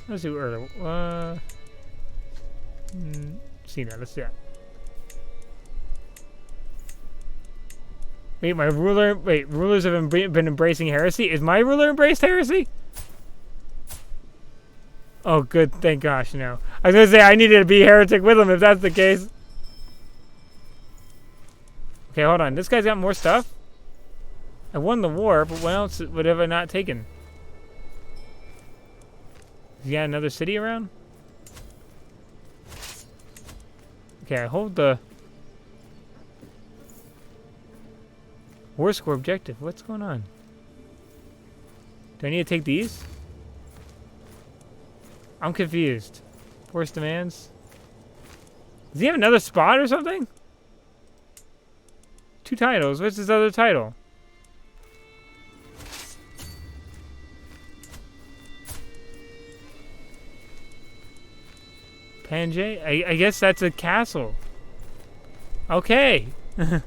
Let's do earlier. See that. Let's do that. Wait, my ruler. Wait, rulers have been embracing heresy. Is my ruler embraced heresy? Oh, good. Thank gosh, no. I was gonna say I needed to be heretic with him if that's the case. Okay, hold on. This guy's got more stuff. I won the war, but what else would have I not taken? Is he got another city around? Okay, I hold the war score objective. What's going on? Do I need to take these? I'm confused. Force demands. Does he have another spot or something? 2 titles. What's his other title? Panjay? I guess that's a castle. Okay. I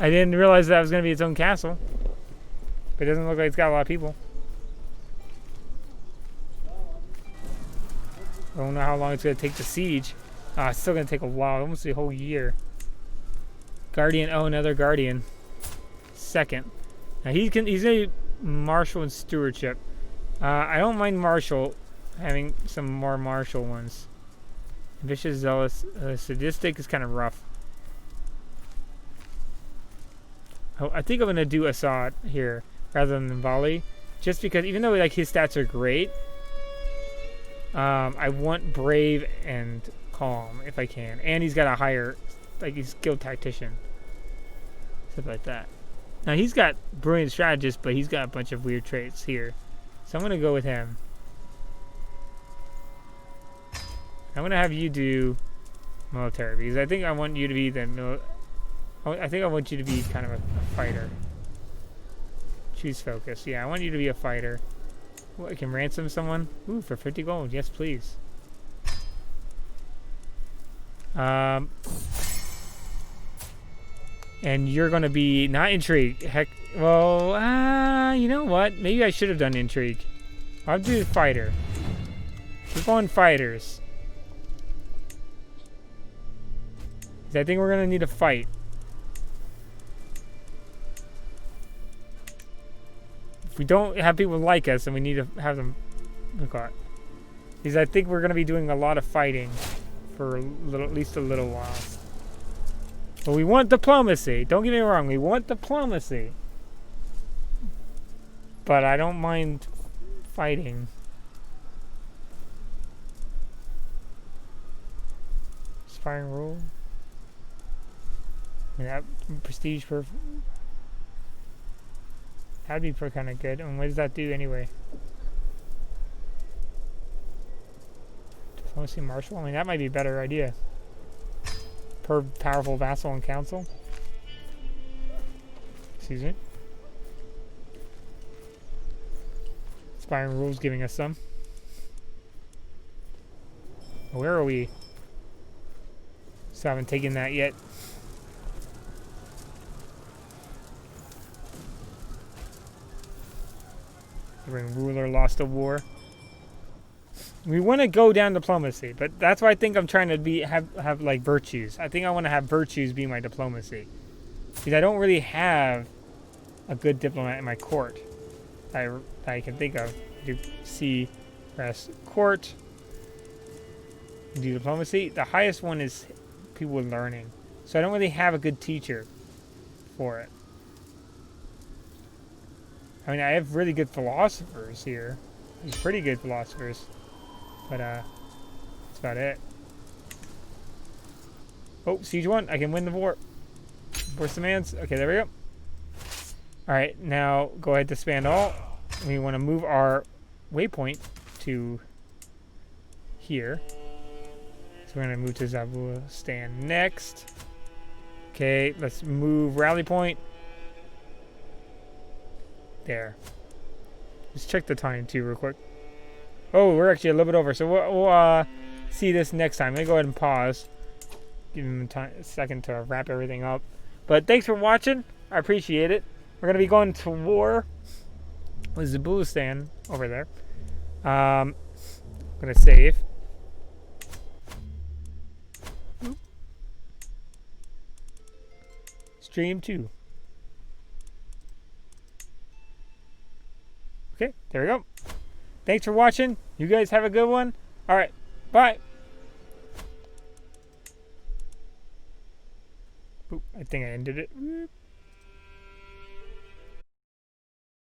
didn't realize that was going to be its own castle. But it doesn't look like it's got a lot of people. I don't know how long it's going to take to siege. It's still going to take a while. Almost a whole year. Guardian. Oh, another Guardian. Second. Now he's going to Marshal and Stewardship. I don't mind Marshal. Having some more martial ones. Ambitious, zealous, sadistic is kind of rough. Oh, I think I'm gonna do Assad here rather than Bali, just because even though like his stats are great, I want brave and calm if I can, and he's got a higher, like he's skilled tactician, stuff like that. Now he's got brilliant strategist, but he's got a bunch of weird traits here, so I'm gonna go with him. I'm gonna have you do military because I think I want you to be the I think I want you to be kind of a fighter. Choose focus. Yeah, I want you to be a fighter. What, I can ransom someone? Ooh, for 50 gold. Yes, please. And you're gonna be not intrigue. Heck, well, you know what? Maybe I should have done intrigue. I'll do fighter. We're going fighters. I think we're gonna need a fight. If we don't have people like us, then we need to have them. Okay. Because I think we're gonna be doing a lot of fighting for at least a little while. But we want diplomacy. Don't get me wrong. We want diplomacy. But I don't mind fighting. Inspiring rule. And that prestige for that'd be kind of good. And what does that do anyway? Diplomacy marshal? I mean, that might be a better idea. Per powerful vassal and council. Excuse me. Inspiring rules giving us some. Where are we? So I haven't taken that yet. Ring ruler lost a war. We want to go down diplomacy, but that's why I think I'm trying to have like virtues. I think I want to have virtues be my diplomacy, because I don't really have a good diplomat in my court. I can think of. Do C, press court. Do diplomacy. The highest one is people learning, so I don't really have a good teacher for it. I mean, I have really good philosophers here. There's pretty good philosophers. But, that's about it. Oh, siege 1. I can win the war. Force demands. Okay, there we go. Alright, now go ahead to expand all. We want to move our waypoint to here. So we're going to move to Zabulistan next. Okay, let's move rally point. There. Let's check the time too real quick. Oh, we're actually a little bit over, so we'll see this next time. Let me go ahead and pause. Give him a second to wrap everything up. But thanks for watching. I appreciate it. We're going to be going to war with Zabulistan over there. I'm going to save. Stream 2. Okay, there we go. Thanks for watching. You guys have a good one. All right, bye. Oop, I think I ended it.